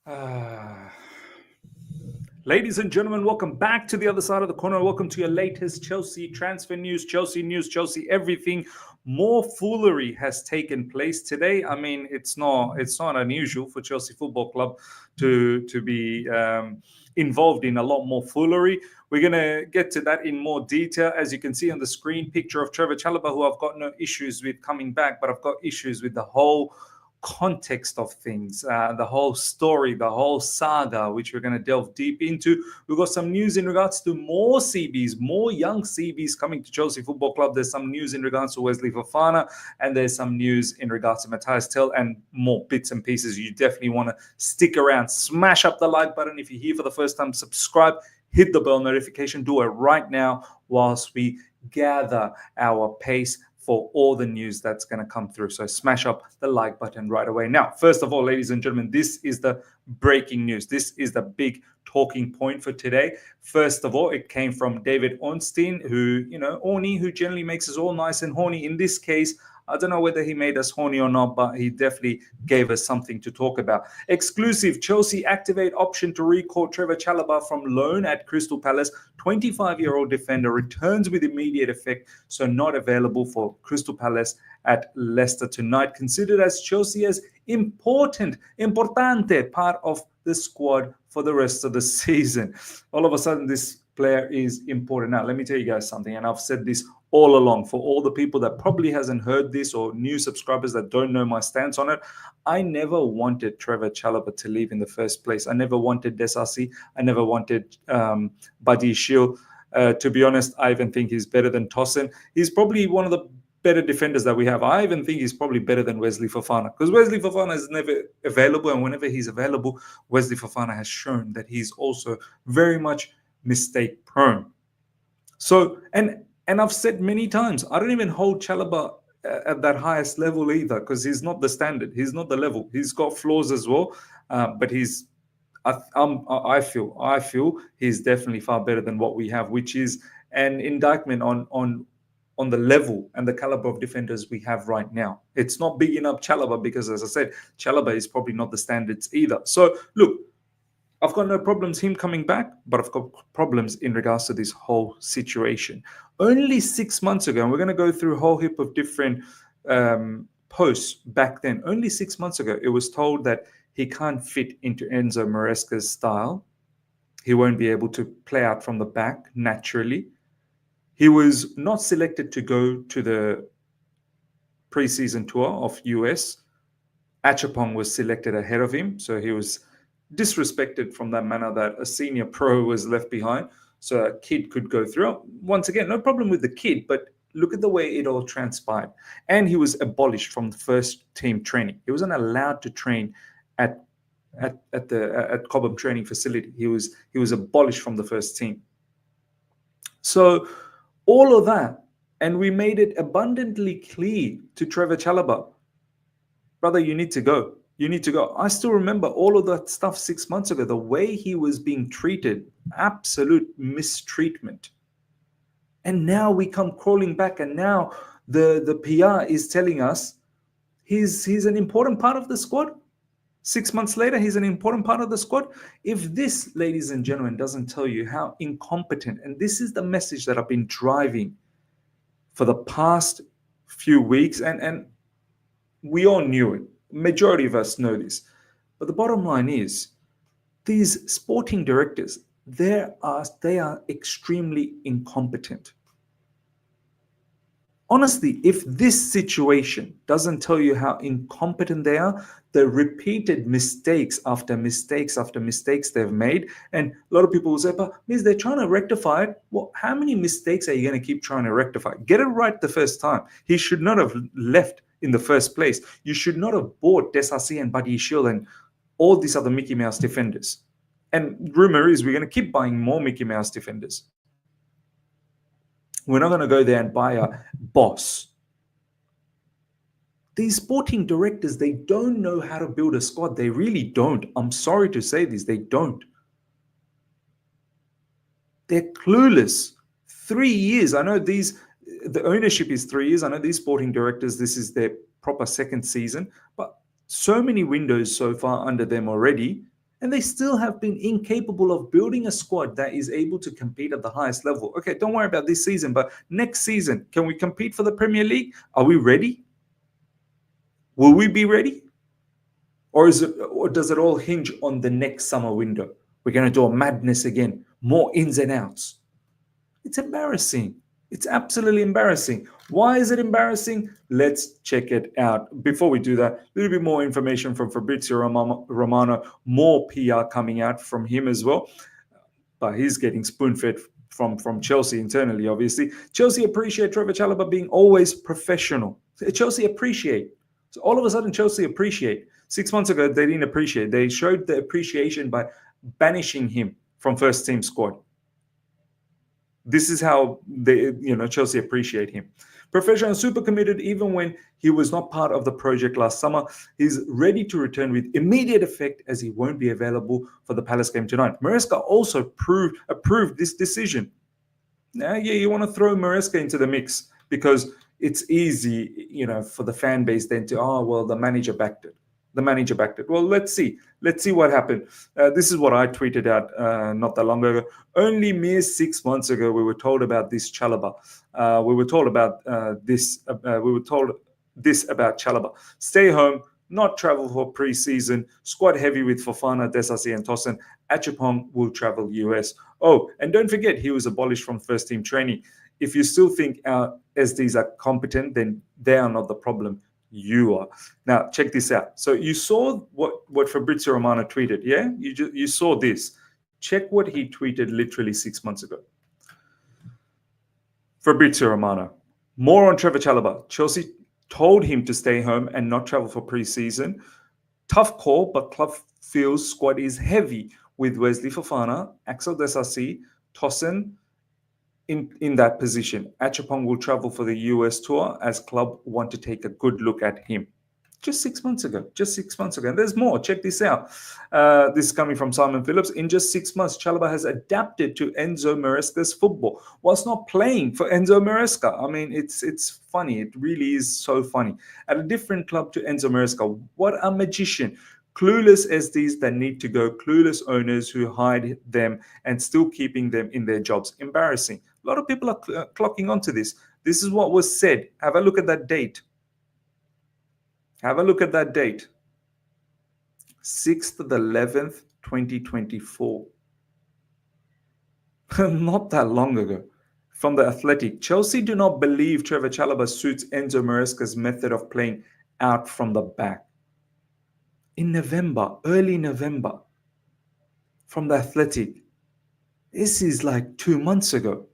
Ah. Ladies and gentlemen, welcome back to the other side of the corner. Welcome to your latest Chelsea transfer news, Chelsea everything. More foolery has taken place today. I mean, it's not unusual for Chelsea Football Club to be involved in a lot more foolery. We're going to get to that in more detail. As you can see on the screen, picture of Trevoh Chalobah, who I've got no issues with coming back, but I've got issues with the whole context of things, the whole story, the whole saga, which we're going to delve deep into. We've got some news in regards to more CBs, more young CBs coming to Chelsea Football Club. There's some news in regards to Wesley Fofana, and there's some news in regards to Matthias Tell, and more bits and pieces. You definitely want to stick around. Smash up the like button if you're here for the first time. Subscribe, hit the bell notification. Do it right now whilst we gather our pace for all the news that's going to come through. So smash up the like button right away. Now, first of all, ladies and gentlemen, this is the breaking news. This is the big talking point for today. First of all, it came from David Ornstein, Orny, who generally makes us all nice and horny. In this case, I don't know whether he made us horny or not, but he definitely gave us something to talk about. Exclusive, Chelsea activate option to recall Trevoh Chalobah from loan at Crystal Palace. 25-year-old defender returns with immediate effect, so not available for Crystal Palace at Leicester tonight. Considered as Chelsea as importante part of the squad for the rest of the season. All of a sudden, this player is important. Now, let me tell you guys something, and I've said this all along. For all the people that probably hasn't heard this, or new subscribers that don't know my stance on it, I never wanted Trevoh Chalobah to leave in the first place. I never wanted Desasi. I never wanted Buddy Shield. To be honest, I even think he's better than Tosin. He's probably one of the better defenders that we have. I even think he's probably better than Wesley Fofana, because Wesley Fofana is never available, and whenever he's available, Wesley Fofana has shown that he's also very much mistake prone. So, and I've said many times, I don't even hold Chalobah at that highest level either, because he's not the standard. He's not the level. He's got flaws as well, but I feel he's definitely far better than what we have, which is an indictment on the level and the caliber of defenders we have right now. It's not bigging up Chalobah because, as I said, Chalobah is probably not the standards either. So, look, I've got no problems him coming back, but I've got problems in regards to this whole situation. Only 6 months ago, and we're going to go through a whole heap of different posts back then. Only 6 months ago, it was told that he can't fit into Enzo Maresca's style. He won't be able to play out from the back naturally. He was not selected to go to the preseason tour of US. Achapong was selected ahead of him, so he was disrespected from that manner that a senior pro was left behind so a kid could go through. Once again, no problem with the kid, but look at the way it all transpired. And he was abolished from the first team training. He wasn't allowed to train at Cobham training facility. He was abolished from the first team. So all of that, and we made it abundantly clear to Trevoh Chalobah, brother, you need to go. You need to go. I still remember all of that stuff 6 months ago, the way he was being treated, absolute mistreatment. And now we come crawling back, and now the PR is telling us he's an important part of the squad. 6 months later, he's an important part of the squad. If this, ladies and gentlemen, doesn't tell you how incompetent, and this is the message that I've been driving for the past few weeks, and we all knew it. Majority of us know this. But the bottom line is, these sporting directors, they are extremely incompetent. Honestly, if this situation doesn't tell you how incompetent they are, the repeated mistakes after mistakes after mistakes they've made, and a lot of people will say, but means they're trying to rectify it. Well, how many mistakes are you going to keep trying to rectify? Get it right the first time. He should not have left in the first place. You should not have bought Desasi and Buddy Shield and all these other Mickey Mouse defenders. And rumor is we're going to keep buying more Mickey Mouse defenders. We're not going to go there and buy a boss. These sporting directors, they don't know how to build a squad. They really don't. I'm sorry to say this, they don't. They're clueless. 3 years. I know the ownership is 3 years. I know these sporting directors, this is their proper second season, but so many windows so far under them already. And they still have been incapable of building a squad that is able to compete at the highest level. Okay, don't worry about this season, but next season, can we compete for the Premier League? Are we ready? Will we be ready? Or does it all hinge on the next summer window? We're going to do a madness again, more ins and outs. It's embarrassing. It's absolutely embarrassing. Why is it embarrassing? Let's check it out. Before we do that, a little bit more information from Fabrizio Romano, more PR coming out from him as well. But he's getting spoon-fed from Chelsea internally, obviously. Chelsea appreciate Trevoh Chalobah being always professional. Chelsea appreciate. So all of a sudden, Chelsea appreciate. 6 months ago, they didn't appreciate. They showed the appreciation by banishing him from first team squad. This is how Chelsea appreciate him. Professional, super committed, even when he was not part of the project last summer. He's ready to return with immediate effect as he won't be available for the Palace game tonight. Maresca also approved this decision. Now, you want to throw Maresca into the mix because it's easy, for the fan base then to, the manager backed it. The manager backed it. Well, let's see. Let's see what happened. This is what I tweeted out not that long ago. Only mere 6 months ago, we were told about this Chalobah. We were told about this. We were told this about Chalobah. Stay home, not travel for pre-season. Squad heavy with Fofana, Desasi, and Tosin. Achapong will travel US. Oh, and don't forget, he was abolished from first-team training. If you still think our SDs are competent, then they are not the problem. You are. Now, check this out. So you saw what Fabrizio Romano tweeted, yeah? You saw this. Check what he tweeted literally 6 months ago. Fabrizio Romano. More on Trevoh Chalobah. Chelsea told him to stay home and not travel for pre-season. Tough call, but club feels squad is heavy with Wesley Fofana, Axel Desasi, Tosin, in that position. Achapong will travel for the US tour as club want to take a good look at him. Just 6 months ago. And there's more. Check this out. This is coming from Simon Phillips. In just 6 months, Chalobah has adapted to Enzo Maresca's football whilst not playing for Enzo Maresca. I mean, it's funny. It really is so funny. At a different club to Enzo Maresca. What a magician. Clueless SDs that need to go, clueless owners who hide them and still keeping them in their jobs. Embarrassing. A lot of people are clocking onto this. This is what was said. Have a look at that date. 6th of the 11th, 2024. Not that long ago. From The Athletic. Chelsea do not believe Trevoh Chalobah suits Enzo Maresca's method of playing out from the back. In November, early November, from The Athletic. This is like 2 months ago.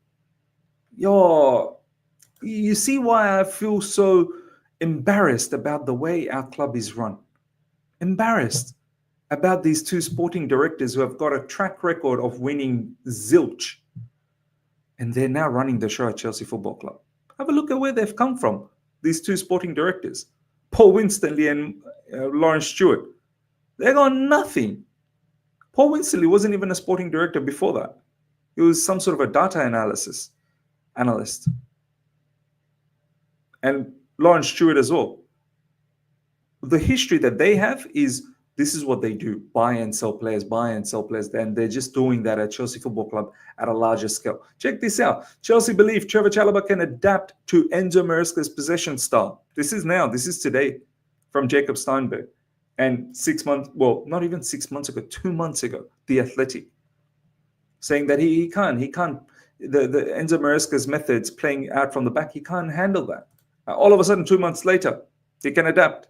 You see why I feel so embarrassed about the way our club is run. Embarrassed about these two sporting directors who have got a track record of winning zilch. And they're now running the show at Chelsea Football Club. Have a look at where they've come from, these two sporting directors. Paul Winstanley and Lawrence Stewart. They got nothing. Paul Winstanley wasn't even a sporting director before that. He was some sort of a data analyst. And Lawrence Stewart as well. The history that they have is this is what they do. Buy and sell players. And they're just doing that at Chelsea Football Club at a larger scale. Check this out. Chelsea believe Trevoh Chalobah can adapt to Enzo Maresca's possession style. This is today from Jacob Steinberg. And 6 months, well, not even 6 months ago, 2 months ago, The Athletic. Saying that he can't, the Enzo Maresca's methods playing out from the back, he can't handle that. All of a sudden, 2 months later, he can adapt.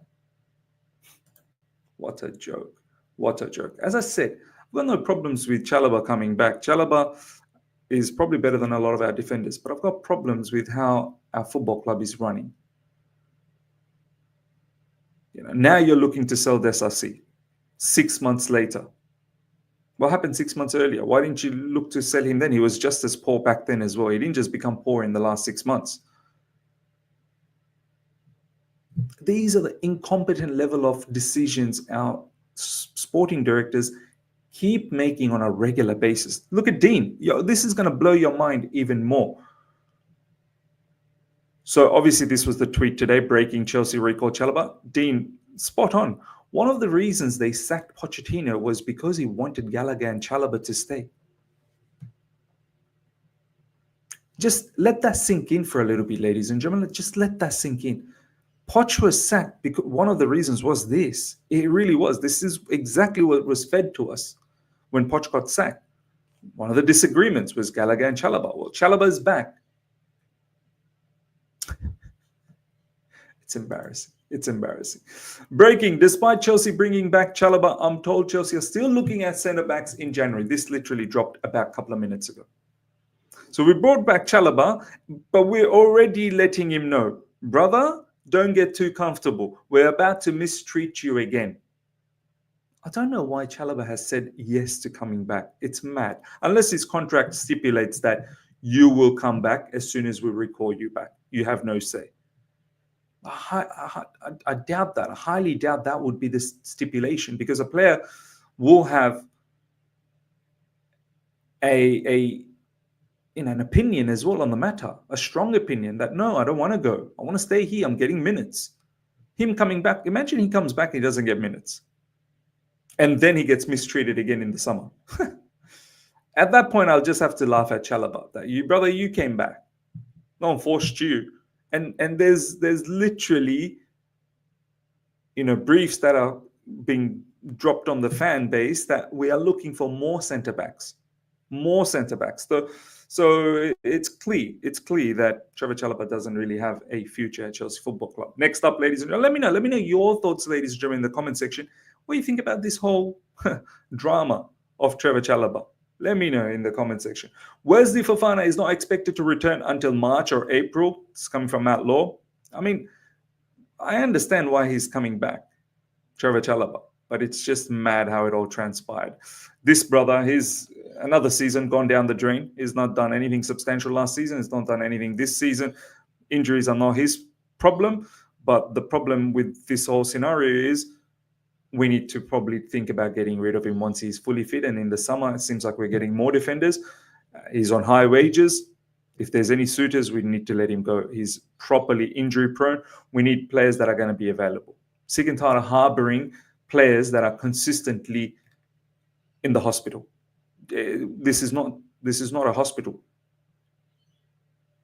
What a joke. As I said, I've got no problems with Chalobah coming back. Chalobah is probably better than a lot of our defenders, but I've got problems with how our football club is running. Now you're looking to sell Desasi 6 months later. What happened 6 months earlier? Why didn't you look to sell him then? He was just as poor back then as well. He didn't just become poor in the last 6 months. These are the incompetent level of decisions our sporting directors keep making on a regular basis. Look at Dean. This is going to blow your mind even more. So obviously this was the tweet today, breaking Chelsea recall Chalobah. Dean, spot on. One of the reasons they sacked Pochettino was because he wanted Gallagher and Chalobah to stay. Just let that sink in for a little bit, ladies and gentlemen. Just let that sink in. Poch was sacked because one of the reasons was this. It really was. This is exactly what was fed to us when Poch got sacked. One of the disagreements was Gallagher and Chalobah. Well, Chalobah is back. It's embarrassing. It's embarrassing. Breaking. Despite Chelsea bringing back Chalobah, I'm told Chelsea are still looking at centre-backs in January. This literally dropped about a couple of minutes ago. So we brought back Chalobah, but we're already letting him know, brother, don't get too comfortable. We're about to mistreat you again. I don't know why Chalobah has said yes to coming back. It's mad. Unless his contract stipulates that you will come back as soon as we recall you back. You have no say. I doubt that. I highly doubt that would be the stipulation, because a player will have an opinion as well on the matter, a strong opinion that, no, I don't want to go. I want to stay here. I'm getting minutes. Him coming back, imagine he comes back and he doesn't get minutes. And then he gets mistreated again in the summer. At that point, I'll just have to laugh at Chalobah that you came back. No one forced you. And there's literally, briefs that are being dropped on the fan base that we are looking for more centre-backs. More centre-backs. So it's clear that Trevoh Chalobah doesn't really have a future at Chelsea Football Club. Next up, ladies and gentlemen, let me know your thoughts, ladies and gentlemen, in the comment section. What do you think about this whole drama of Trevoh Chalobah? Let me know in the comment section. Wesley Fofana is not expected to return until March or April. It's coming from Matt Law. I mean, I understand why he's coming back, Trevoh Chalobah, but it's just mad how it all transpired. This brother, he's another season gone down the drain. He's not done anything substantial last season. He's not done anything this season. Injuries are not his problem, but the problem with this whole scenario is we need to probably think about getting rid of him once he's fully fit. And in the summer, it seems like we're getting more defenders. He's on high wages. If there's any suitors, we need to let him go. He's properly injury prone. We need players that are going to be available. Sick and tired of harboring players that are consistently in the hospital. This is not a hospital.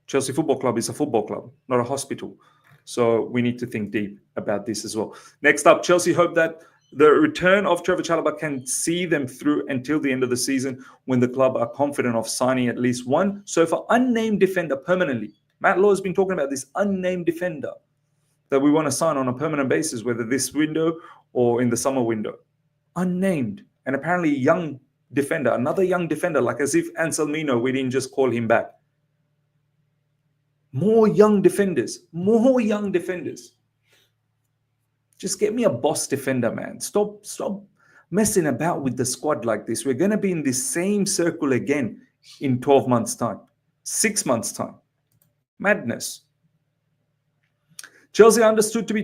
Chelsea Football Club is a football club, not a hospital. So we need to think deep about this as well. Next up, Chelsea hope that the return of Trevoh Chalobah can see them through until the end of the season, when the club are confident of signing at least one so far unnamed defender permanently. Matt Law has been talking about this unnamed defender that we want to sign on a permanent basis, whether this window or in the summer window. Unnamed. And apparently young defender, another young defender, like as if Anselmino, we didn't just call him back. More young defenders. Just get me a boss defender, man. Stop messing about with the squad like this. We're going to be in this same circle again in 12 months' time, 6 months' time. Madness. Chelsea understood to be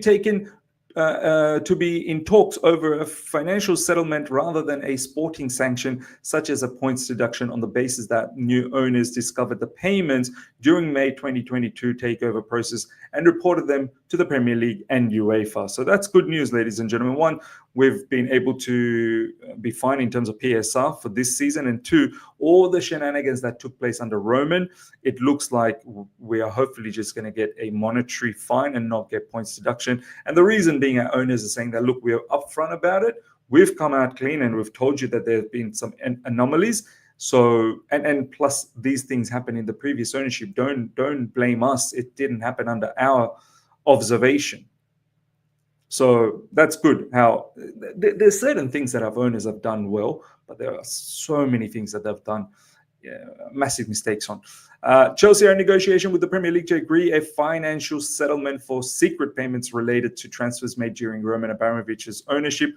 in talks over a financial settlement rather than a sporting sanction, such as a points deduction, on the basis that new owners discovered the payments during May 2022 takeover process and reported them to the Premier League and UEFA. So that's good news, ladies and gentlemen. One, we've been able to be fine in terms of PSR for this season. And two, all the shenanigans that took place under Roman, it looks like we are hopefully just going to get a monetary fine and not get points deduction. And the reason being, our owners are saying that, look, we're upfront about it. We've come out clean and we've told you that there have been some anomalies. So, and plus these things happen in the previous ownership. Don't blame us. It didn't happen under our observation. So that's good. How there's certain things that our owners have done well, but there are so many things that they've done massive mistakes on. Chelsea are in negotiation with the Premier League to agree a financial settlement for secret payments related to transfers made during Roman Abramovich's ownership.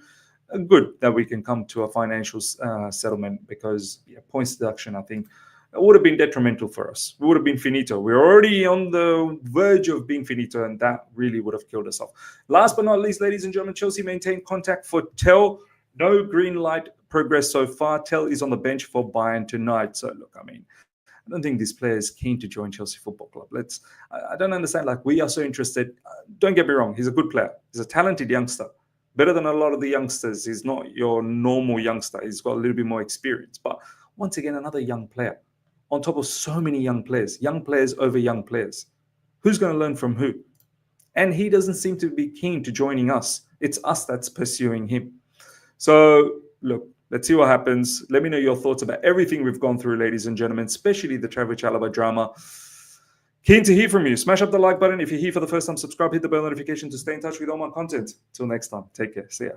Good that we can come to a financial settlement, because points deduction, I think, would have been detrimental for us. We would have been finito. We're already on the verge of being finito, and that really would have killed us off. Last but not least, ladies and gentlemen, Chelsea maintained contact for Tell. No green light progress so far. Tell is on the bench for Bayern tonight. So look, I mean, I don't think this player is keen to join Chelsea Football Club. I don't understand. Like, we are so interested. Don't get me wrong. He's a good player. He's a talented youngster. Better than a lot of the youngsters. He's not your normal youngster. He's got a little bit more experience. But once again, another young player on top of so many young players over young players. Who's going to learn from who? And he doesn't seem to be keen to joining us. It's us that's pursuing him. So, look, let's see what happens. Let me know your thoughts about everything we've gone through, ladies and gentlemen, especially the Trevoh Chalobah drama. Keen to hear from you. Smash up the like button. If you're here for the first time, subscribe, hit the bell notification to stay in touch with all my content. Till next time, take care. See ya.